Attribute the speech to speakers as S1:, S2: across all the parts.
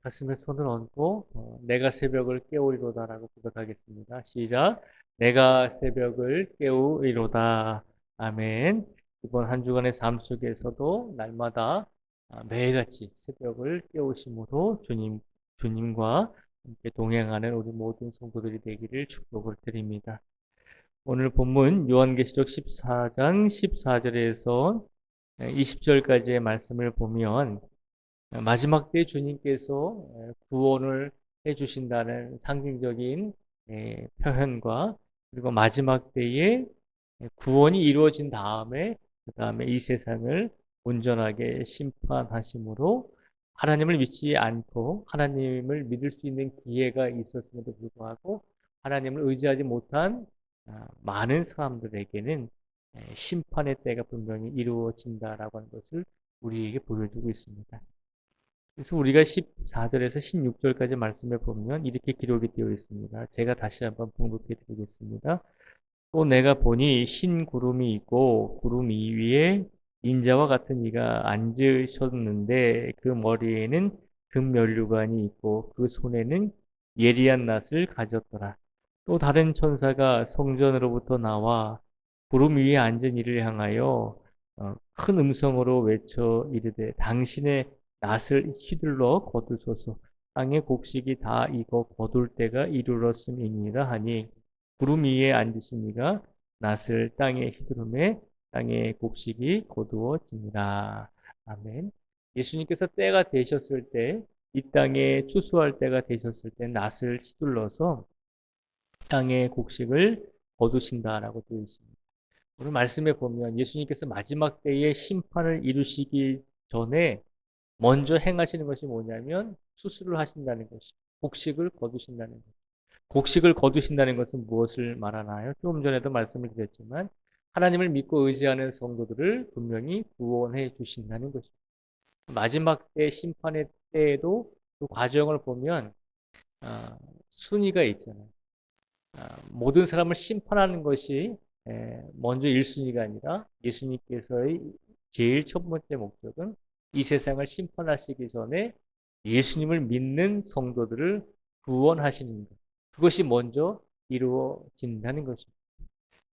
S1: 가슴에 손을 얹고 내가 새벽을 깨우리로다라고 고백하겠습니다. 시작. 내가 새벽을 깨우리로다. 아멘. 이번 한 주간의 삶 속에서도 날마다 매일같이 새벽을 깨우심으로 주님과 함께 동행하는 우리 모든 성도들이 되기를 축복을 드립니다. 오늘 본문 요한계시록 14장 14절에서 20절까지의 말씀을 보면 마지막 때 주님께서 구원을 해주신다는 상징적인 표현과 그리고 마지막 때에 구원이 이루어진 다음에 그 다음에 이 세상을 온전하게 심판하심으로 하나님을 믿지 않고 하나님을 믿을 수 있는 기회가 있었음에도 불구하고 하나님을 의지하지 못한 많은 사람들에게는 심판의 때가 분명히 이루어진다라고 하는 것을 우리에게 보여주고 있습니다. 그래서 우리가 14절에서 16절까지 말씀을 보면 이렇게 기록이 되어 있습니다. 제가 다시 한번 봉독해 드리겠습니다. 또 내가 보니 흰 구름이 있고 구름 위에 인자와 같은 이가 앉으셨는데 그 머리에는 금면류관이 있고 그 손에는 예리한 낫을 가졌더라. 또 다른 천사가 성전으로부터 나와 구름 위에 앉은 이를 향하여 큰 음성으로 외쳐 이르되 당신의 낫을 휘둘러 거두소서. 땅의 곡식이 다 익어 거둘 때가 이르렀음이니라 하니 구름 위에 앉으신 이가 낫을 땅에 휘두르매 땅의 곡식이 거두어지니라. 아멘. 예수님께서 때가 되셨을 때, 이 땅에 추수할 때가 되셨을 때 낫을 휘둘러서 땅의 곡식을 거두신다라고 되어 있습니다. 오늘 말씀에 보면 예수님께서 마지막 때에 심판을 이루시기 전에 먼저 행하시는 것이 뭐냐면 수술을 하신다는 것이 곡식을 거두신다는 것. 곡식을 거두신다는 것은 무엇을 말하나요? 조금 전에도 말씀을 드렸지만 하나님을 믿고 의지하는 성도들을 분명히 구원해 주신다는 것입니다. 마지막 때 심판의 때에도 그 과정을 보면 순위가 있잖아요. 모든 사람을 심판하는 것이 먼저 1순위가 아니라 예수님께서의 제일 첫 번째 목적은 이 세상을 심판하시기 전에 예수님을 믿는 성도들을 구원하시는 것. 그것이 먼저 이루어진다는 것입니다.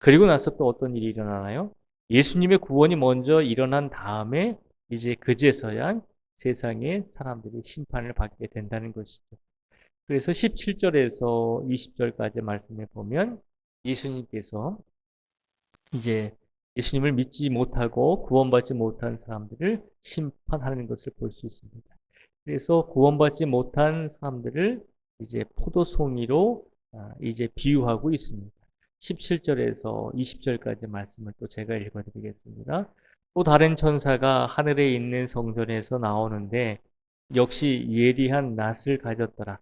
S1: 그리고 나서 또 어떤 일이 일어나나요? 예수님의 구원이 먼저 일어난 다음에 이제 그제서야 세상의 사람들이 심판을 받게 된다는 것이죠. 그래서 17절에서 20절까지 말씀해 보면 예수님께서 이제 예수님을 믿지 못하고 구원받지 못한 사람들을 심판하는 것을 볼 수 있습니다. 그래서 구원받지 못한 사람들을 이제 포도송이로 이제 비유하고 있습니다. 17절에서 20절까지 말씀을 또 제가 읽어드리겠습니다. 또 다른 천사가 하늘에 있는 성전에서 나오는데 역시 예리한 낫을 가졌더라.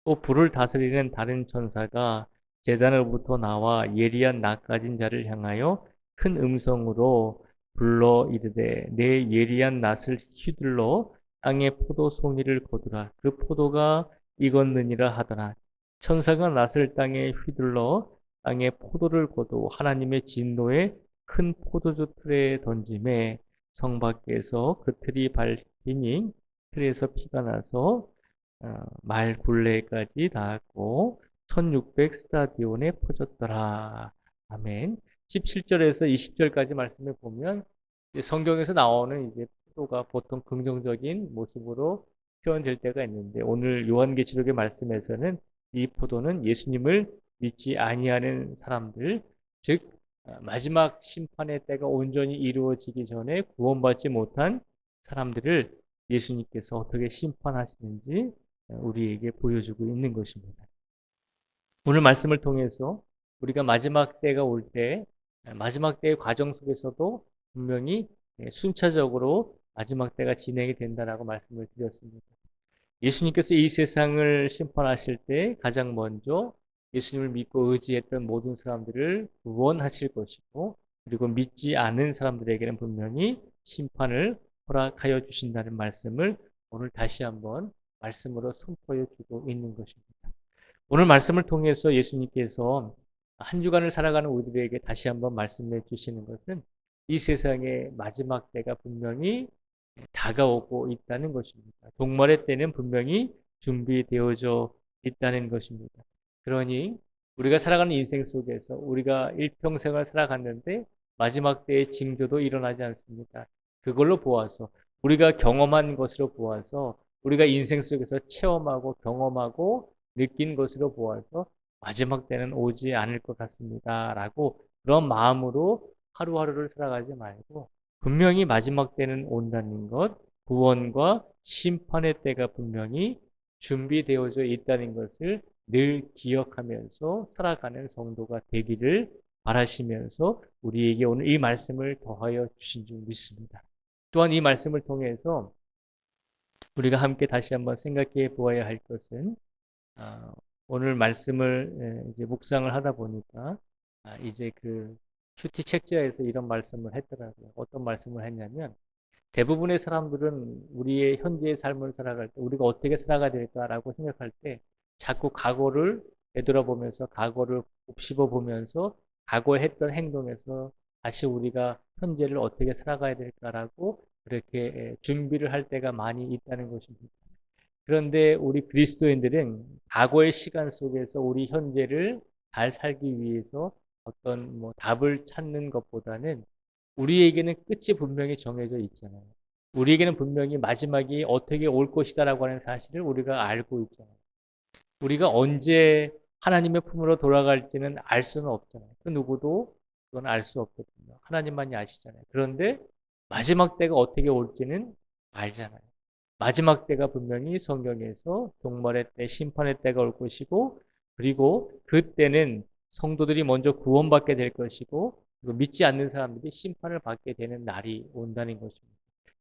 S1: 또 불을 다스리는 다른 천사가 제단으로부터 나와 예리한 낫 가진 자를 향하여 큰 음성으로 불러 이르되 내 예리한 낫을 휘둘러 땅에 포도송이를 거두라. 그 포도가 익었느니라 하더라. 천사가 낫을 땅에 휘둘러 땅에 포도를 거두 하나님의 진노에 큰 포도주 틀에 던짐에 성 밖에서 그 틀이 밟히니 틀에서 피가 나서 말 굴레까지 닿았고 1600 스타디온에 퍼졌더라. 아멘. 17절에서 20절까지 말씀을 보면 성경에서 나오는 이제 포도가 보통 긍정적인 모습으로 표현될 때가 있는데 오늘 요한계시록의 말씀에서는 이 포도는 예수님을 믿지 아니하는 사람들, 즉 마지막 심판의 때가 온전히 이루어지기 전에 구원받지 못한 사람들을 예수님께서 어떻게 심판하시는지 우리에게 보여주고 있는 것입니다. 오늘 말씀을 통해서 우리가 마지막 때가 올 때, 마지막 때의 과정 속에서도 분명히 순차적으로 마지막 때가 진행이 된다라고 말씀을 드렸습니다. 예수님께서 이 세상을 심판하실 때 가장 먼저 예수님을 믿고 의지했던 모든 사람들을 구원하실 것이고, 그리고 믿지 않은 사람들에게는 분명히 심판을 허락하여 주신다는 말씀을 오늘 다시 한번 말씀으로 선포해 주고 있는 것입니다. 오늘 말씀을 통해서 예수님께서 한 주간을 살아가는 우리들에게 다시 한번 말씀해 주시는 것은 이 세상의 마지막 때가 분명히 다가오고 있다는 것입니다. 종말의 때는 분명히 준비되어져 있다는 것입니다. 그러니 우리가 살아가는 인생 속에서 우리가 일평생을 살아갔는데 마지막 때의 징조도 일어나지 않습니다. 그걸로 보아서 우리가 경험한 것으로 보아서 우리가 인생 속에서 체험하고 경험하고 느낀 것으로 보아서 마지막 때는 오지 않을 것 같습니다. 라고 그런 마음으로 하루하루를 살아가지 말고 분명히 마지막 때는 온다는 것, 구원과 심판의 때가 분명히 준비되어져 있다는 것을 늘 기억하면서 살아가는 성도가 되기를 바라시면서 우리에게 오늘 이 말씀을 더하여 주신 줄 믿습니다. 또한 이 말씀을 통해서 우리가 함께 다시 한번 생각해 보아야 할 것은 오늘 말씀을 이제 묵상을 하다 보니까 이제 그 큐티 책자에서 이런 말씀을 했더라고요. 어떤 말씀을 했냐면 대부분의 사람들은 우리의 현재의 삶을 살아갈 때 우리가 어떻게 살아가야 될까라고 생각할 때 자꾸 과거를 되돌아보면서 과거를 곱씹어 보면서 과거에 했던 행동에서 다시 우리가 현재를 어떻게 살아가야 될까라고 그렇게 준비를 할 때가 많이 있다는 것입니다. 그런데 우리 그리스도인들은 과거의 시간 속에서 우리 현재를 잘 살기 위해서 어떤 뭐 답을 찾는 것보다는 우리에게는 끝이 분명히 정해져 있잖아요. 우리에게는 분명히 마지막이 어떻게 올 것이다라고 하는 사실을 우리가 알고 있잖아요. 우리가 언제 하나님의 품으로 돌아갈지는 알 수는 없잖아요. 그 누구도 그건 알 수 없거든요. 하나님만이 아시잖아요. 그런데 마지막 때가 어떻게 올지는 알잖아요. 마지막 때가 분명히 성경에서 종말의 때, 심판의 때가 올 것이고, 그리고 그때는 성도들이 먼저 구원받게 될 것이고, 그리고 믿지 않는 사람들이 심판을 받게 되는 날이 온다는 것입니다.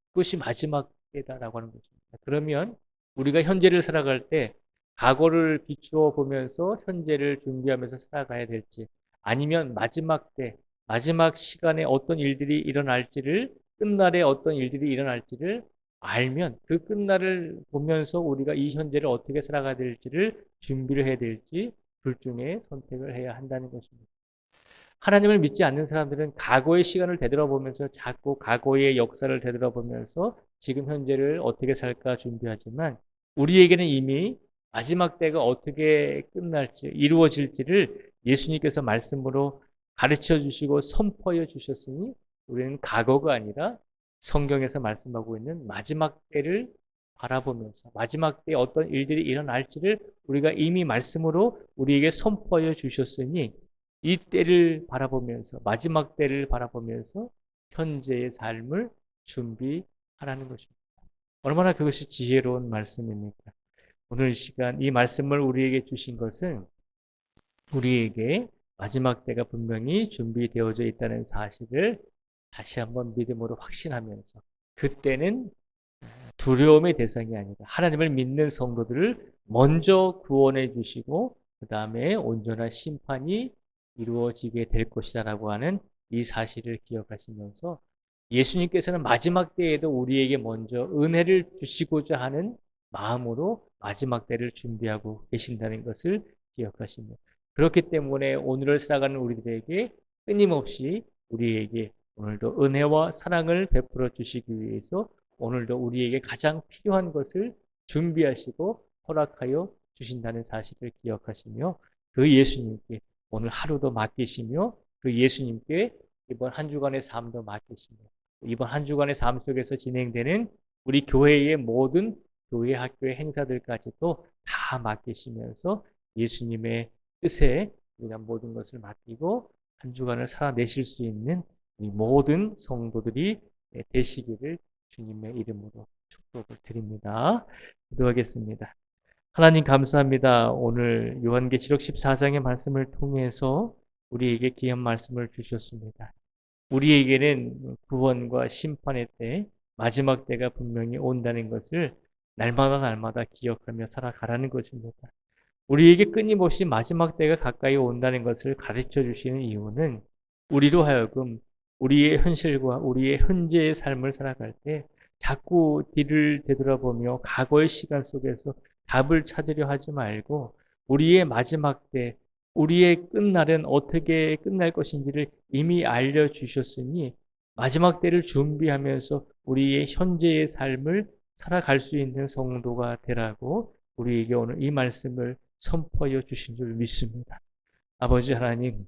S1: 그것이 마지막 때다라고 하는 것입니다. 그러면 우리가 현재를 살아갈 때 과거를 비추어 보면서 현재를 준비하면서 살아가야 될지, 아니면 마지막 때, 마지막 시간에 어떤 일들이 일어날지를, 끝날에 어떤 일들이 일어날지를 알면 그 끝날을 보면서 우리가 이 현재를 어떻게 살아가야 될지를 준비를 해야 될지 둘 중에 선택을 해야 한다는 것입니다. 하나님을 믿지 않는 사람들은 과거의 시간을 되돌아보면서 자꾸 과거의 역사를 되돌아보면서 지금 현재를 어떻게 살까 준비하지만 우리에게는 이미 마지막 때가 어떻게 끝날지 이루어질지를 예수님께서 말씀으로 가르쳐 주시고 선포해 주셨으니 우리는 과거가 아니라 성경에서 말씀하고 있는 마지막 때를 바라보면서 마지막 때에 어떤 일들이 일어날지를 우리가 이미 말씀으로 우리에게 선포해 주셨으니 이 때를 바라보면서 마지막 때를 바라보면서 현재의 삶을 준비하라는 것입니다. 얼마나 그것이 지혜로운 말씀입니까? 오늘 이 시간 이 말씀을 우리에게 주신 것은 우리에게 마지막 때가 분명히 준비되어져 있다는 사실을 다시 한번 믿음으로 확신하면서 그때는 두려움의 대상이 아니라 하나님을 믿는 성도들을 먼저 구원해 주시고 그 다음에 온전한 심판이 이루어지게 될 것이다라고 하는 이 사실을 기억하시면서 예수님께서는 마지막 때에도 우리에게 먼저 은혜를 주시고자 하는 마음으로 마지막 때를 준비하고 계신다는 것을 기억하시며 그렇기 때문에 오늘을 살아가는 우리들에게 끊임없이 우리에게 오늘도 은혜와 사랑을 베풀어 주시기 위해서 오늘도 우리에게 가장 필요한 것을 준비하시고 허락하여 주신다는 사실을 기억하시며 그 예수님께 오늘 하루도 맡기시며 그 예수님께 이번 한 주간의 삶도 맡기시며 이번 한 주간의 삶 속에서 진행되는 우리 교회의 모든 교회 학교의 행사들까지도 다 맡기시면서 예수님의 뜻에 우리가 모든 것을 맡기고 한 주간을 살아내실 수 있는 이 모든 성도들이 되시기를 주님의 이름으로 축복을 드립니다. 기도하겠습니다. 하나님 감사합니다. 오늘 요한계시록 14장의 말씀을 통해서 우리에게 귀한 말씀을 주셨습니다. 우리에게는 구원과 심판의 때, 마지막 때가 분명히 온다는 것을 날마다 날마다 기억하며 살아가라는 것입니다. 우리에게 끊임없이 마지막 때가 가까이 온다는 것을 가르쳐 주시는 이유는 우리로 하여금 우리의 현실과 우리의 현재의 삶을 살아갈 때 자꾸 뒤를 되돌아보며 과거의 시간 속에서 답을 찾으려 하지 말고 우리의 마지막 때, 우리의 끝날은 어떻게 끝날 것인지를 이미 알려주셨으니 마지막 때를 준비하면서 우리의 현재의 삶을 살아갈 수 있는 성도가 되라고 우리에게 오늘 이 말씀을 선포하여 주신 줄 믿습니다. 아버지 하나님,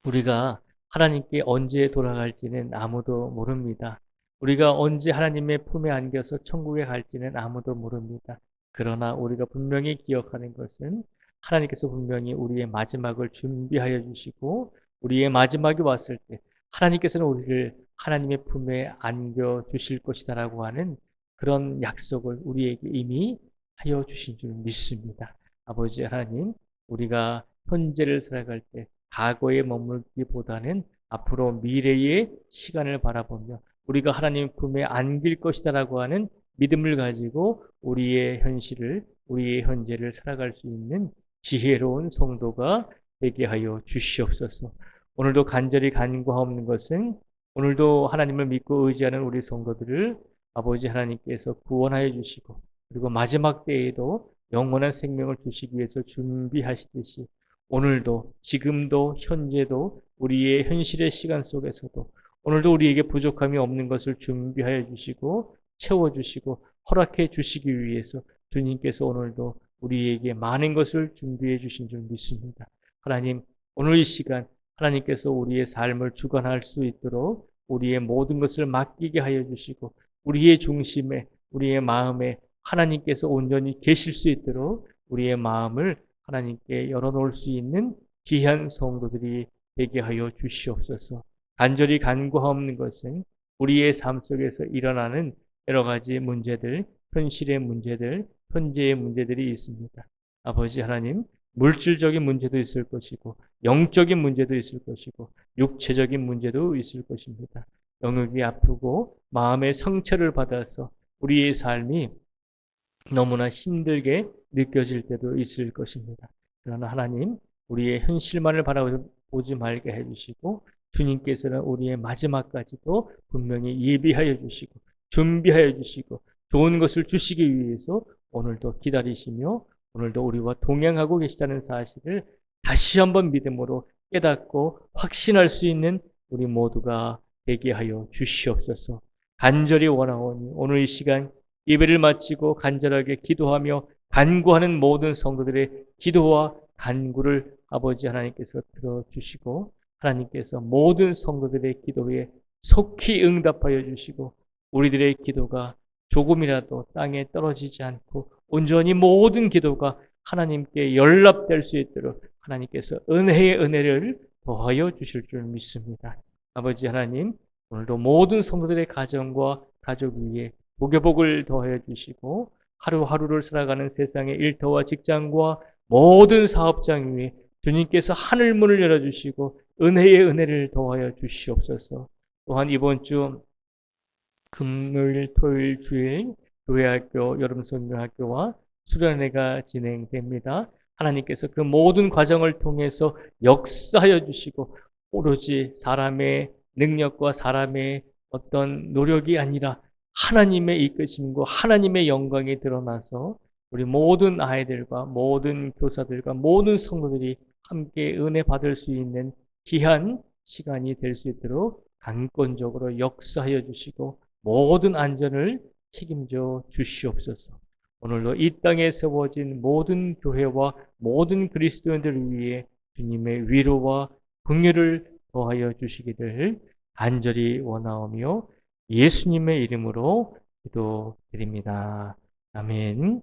S1: 우리가 하나님께 언제 돌아갈지는 아무도 모릅니다. 우리가 언제 하나님의 품에 안겨서 천국에 갈지는 아무도 모릅니다. 그러나 우리가 분명히 기억하는 것은 하나님께서 분명히 우리의 마지막을 준비하여 주시고 우리의 마지막이 왔을 때 하나님께서는 우리를 하나님의 품에 안겨 주실 것이다라고 하는 그런 약속을 우리에게 이미 하여 주신 줄 믿습니다. 아버지 하나님, 우리가 현재를 살아갈 때 과거에 머물기보다는 앞으로 미래의 시간을 바라보며 우리가 하나님 품에 안길 것이다라고 하는 믿음을 가지고 우리의 현실을, 우리의 현재를 살아갈 수 있는 지혜로운 성도가 되게 하여 주시옵소서. 오늘도 간절히 간구하옵는 것은 오늘도 하나님을 믿고 의지하는 우리 성도들을 아버지 하나님께서 구원하여 주시고 그리고 마지막 때에도 영원한 생명을 주시기 위해서 준비하시듯이 오늘도 지금도 현재도 우리의 현실의 시간 속에서도 오늘도 우리에게 부족함이 없는 것을 준비하여 주시고 채워주시고 허락해 주시기 위해서 주님께서 오늘도 우리에게 많은 것을 준비해 주신 줄 믿습니다. 하나님, 오늘 이 시간 하나님께서 우리의 삶을 주관할 수 있도록 우리의 모든 것을 맡기게 하여 주시고 우리의 중심에 우리의 마음에 하나님께서 온전히 계실 수 있도록 우리의 마음을 하나님께 열어놓을 수 있는 귀한 성도들이 되게 하여 주시옵소서. 간절히 간구하옵는 것은 우리의 삶 속에서 일어나는 여러 가지 문제들, 현실의 문제들, 현재의 문제들이 있습니다. 아버지 하나님, 물질적인 문제도 있을 것이고 영적인 문제도 있을 것이고 육체적인 문제도 있을 것입니다. 영역이 아프고 마음의 상처를 받아서 우리의 삶이 너무나 힘들게 느껴질 때도 있을 것입니다. 그러나 하나님, 우리의 현실만을 바라보지 말게 해주시고 주님께서는 우리의 마지막까지도 분명히 예비하여 주시고 준비하여 주시고 좋은 것을 주시기 위해서 오늘도 기다리시며 오늘도 우리와 동행하고 계시다는 사실을 다시 한번 믿음으로 깨닫고 확신할 수 있는 우리 모두가 되게 하여 주시옵소서. 간절히 원하오니 오늘 이 시간 예배를 마치고 간절하게 기도하며 간구하는 모든 성도들의 기도와 간구를 아버지 하나님께서 들어주시고 하나님께서 모든 성도들의 기도에 속히 응답하여 주시고 우리들의 기도가 조금이라도 땅에 떨어지지 않고 온전히 모든 기도가 하나님께 연락될 수 있도록 하나님께서 은혜의 은혜를 더하여 주실 줄 믿습니다. 아버지 하나님, 오늘도 모든 성도들의 가정과 가족 위에 복의 더하여 주시고 하루하루를 살아가는 세상의 일터와 직장과 모든 사업장 위에 주님께서 하늘문을 열어주시고 은혜의 은혜를 더하여 주시옵소서. 또한 이번 주 금요일, 토요일, 주일 교회학교, 여름선교학교와 수련회가 진행됩니다. 하나님께서 그 모든 과정을 통해서 역사하여 주시고 오로지 사람의 능력과 사람의 어떤 노력이 아니라 하나님의 이끄심과 하나님의 영광이 드러나서 우리 모든 아이들과 모든 교사들과 모든 성도들이 함께 은혜 받을 수 있는 귀한 시간이 될 수 있도록 강권적으로 역사하여 주시고 모든 안전을 책임져 주시옵소서. 오늘도 이 땅에 세워진 모든 교회와 모든 그리스도인들을 위해 주님의 위로와 긍휼을 더하여 주시기를 간절히 원하오며 예수님의 이름으로 기도드립니다. 아멘.